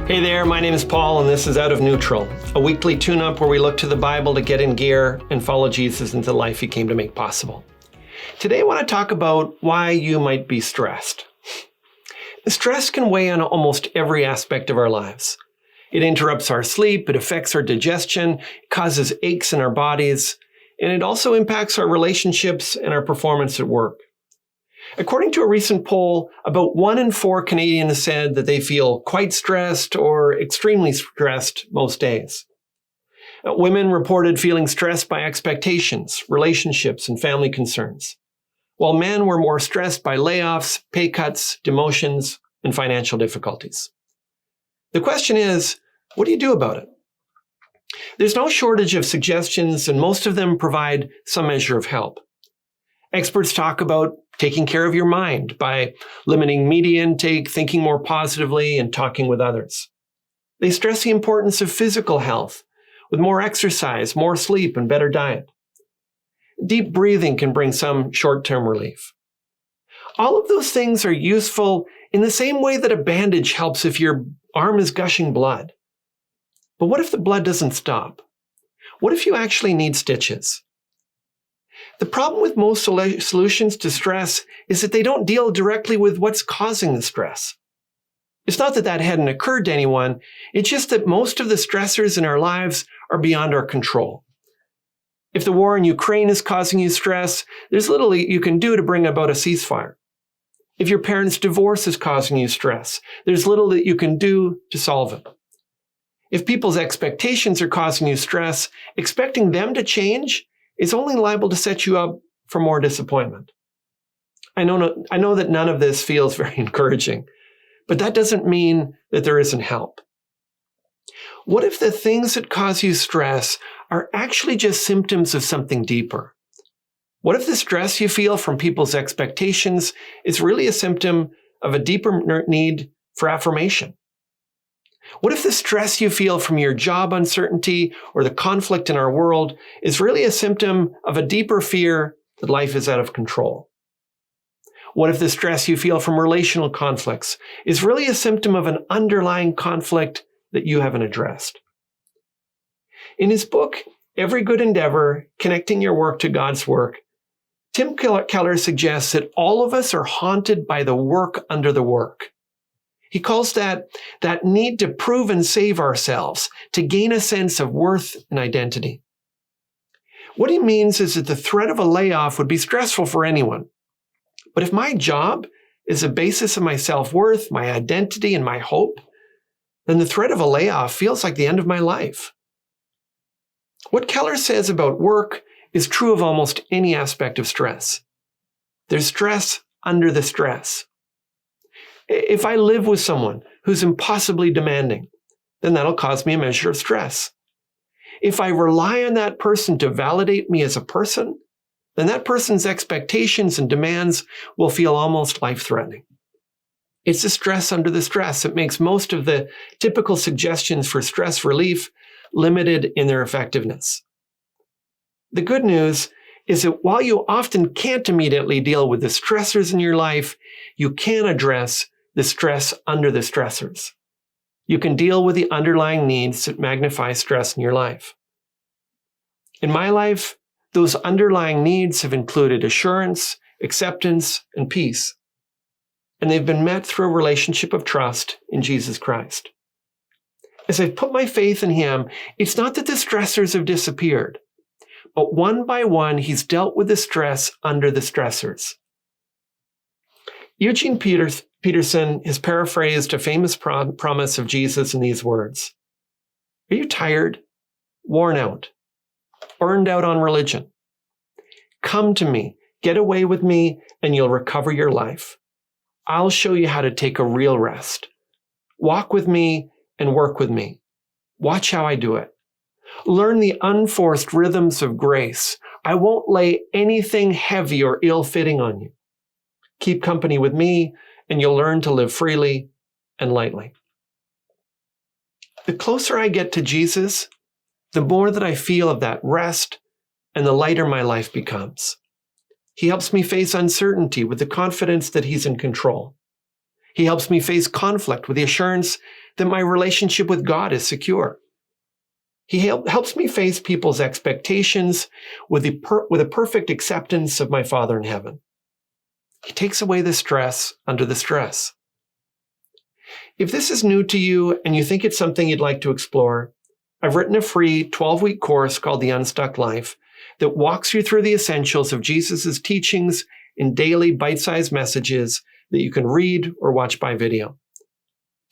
Hey there, my name is Paul, and this is Out of Neutral, a weekly tune-up where we look to the Bible to get in gear and follow Jesus into the life he came to make possible. Today I want to talk about why you might be stressed. Stress can weigh on almost every aspect of our lives. It interrupts our sleep, it affects our digestion, it causes aches in our bodies, and it also impacts our relationships and our performance at work. According to a recent poll, about 1 in 4 Canadians said that they feel quite stressed or extremely stressed most days. Women reported feeling stressed by expectations, relationships, and family concerns, while men were more stressed by layoffs, pay cuts, demotions, and financial difficulties. The question is, what do you do about it? There's no shortage of suggestions, and most of them provide some measure of help. Experts talk about taking care of your mind by limiting media intake, thinking more positively, and talking with others. They stress the importance of physical health, with more exercise, more sleep, and better diet. Deep breathing can bring some short-term relief. All of those things are useful in the same way that a bandage helps if your arm is gushing blood. But what if the blood doesn't stop? What if you actually need stitches? The problem with most solutions to stress is that they don't deal directly with what's causing the stress. It's not that that hadn't occurred to anyone, it's just that most of the stressors in our lives are beyond our control. If the war in Ukraine is causing you stress, there's little you can do to bring about a ceasefire. If your parents' divorce is causing you stress, there's little that you can do to solve it. If people's expectations are causing you stress, expecting them to change is only liable to set you up for more disappointment. I know that none of this feels very encouraging, but that doesn't mean that there isn't help. What if the things that cause you stress are actually just symptoms of something deeper? What if the stress you feel from people's expectations is really a symptom of a deeper need for affirmation? What if the stress you feel from your job uncertainty or the conflict in our world is really a symptom of a deeper fear that life is out of control? What if the stress you feel from relational conflicts is really a symptom of an underlying conflict that you haven't addressed? In his book, Every Good Endeavor, Connecting Your Work to God's Work, Tim Keller suggests that all of us are haunted by the work under the work. He calls that need to prove and save ourselves, to gain a sense of worth and identity. What he means is that the threat of a layoff would be stressful for anyone. But if my job is the basis of my self-worth, my identity, and my hope, then the threat of a layoff feels like the end of my life. What Keller says about work is true of almost any aspect of stress. There's stress under the stress. If I live with someone who's impossibly demanding, then that'll cause me a measure of stress. If I rely on that person to validate me as a person, then that person's expectations and demands will feel almost life-threatening. It's the stress under the stress that makes most of the typical suggestions for stress relief limited in their effectiveness. The good news is that while you often can't immediately deal with the stressors in your life, you can address the stress under the stressors. You can deal with the underlying needs that magnify stress in your life. In my life, those underlying needs have included assurance, acceptance, and peace. And they've been met through a relationship of trust in Jesus Christ. As I've put my faith in him, it's not that the stressors have disappeared, but one by one, he's dealt with the stress under the stressors. Eugene Peterson has paraphrased a famous promise of Jesus in these words. Are you tired, worn out, burned out on religion? Come to me, get away with me, and you'll recover your life. I'll show you how to take a real rest. Walk with me and work with me. Watch how I do it. Learn the unforced rhythms of grace. I won't lay anything heavy or ill-fitting on you. Keep company with me, and you'll learn to live freely and lightly. The closer I get to Jesus, the more that I feel of that rest and the lighter my life becomes. He helps me face uncertainty with the confidence that he's in control. He helps me face conflict with the assurance that my relationship with God is secure. He helps me face people's expectations with a perfect acceptance of my Father in heaven. He takes away the stress under the stress. If this is new to you and you think it's something you'd like to explore, I've written a free 12-week course called The Unstuck Life that walks you through the essentials of Jesus' teachings in daily bite-sized messages that you can read or watch by video.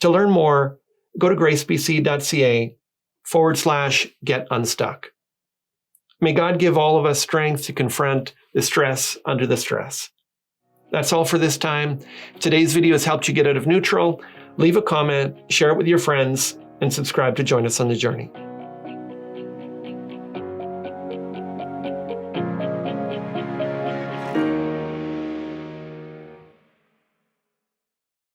To learn more, go to gracebc.ca/get unstuck. May God give all of us strength to confront the stress under the stress. That's all for this time. Today's video has helped you get out of neutral. Leave a comment, share it with your friends, and subscribe to join us on the journey.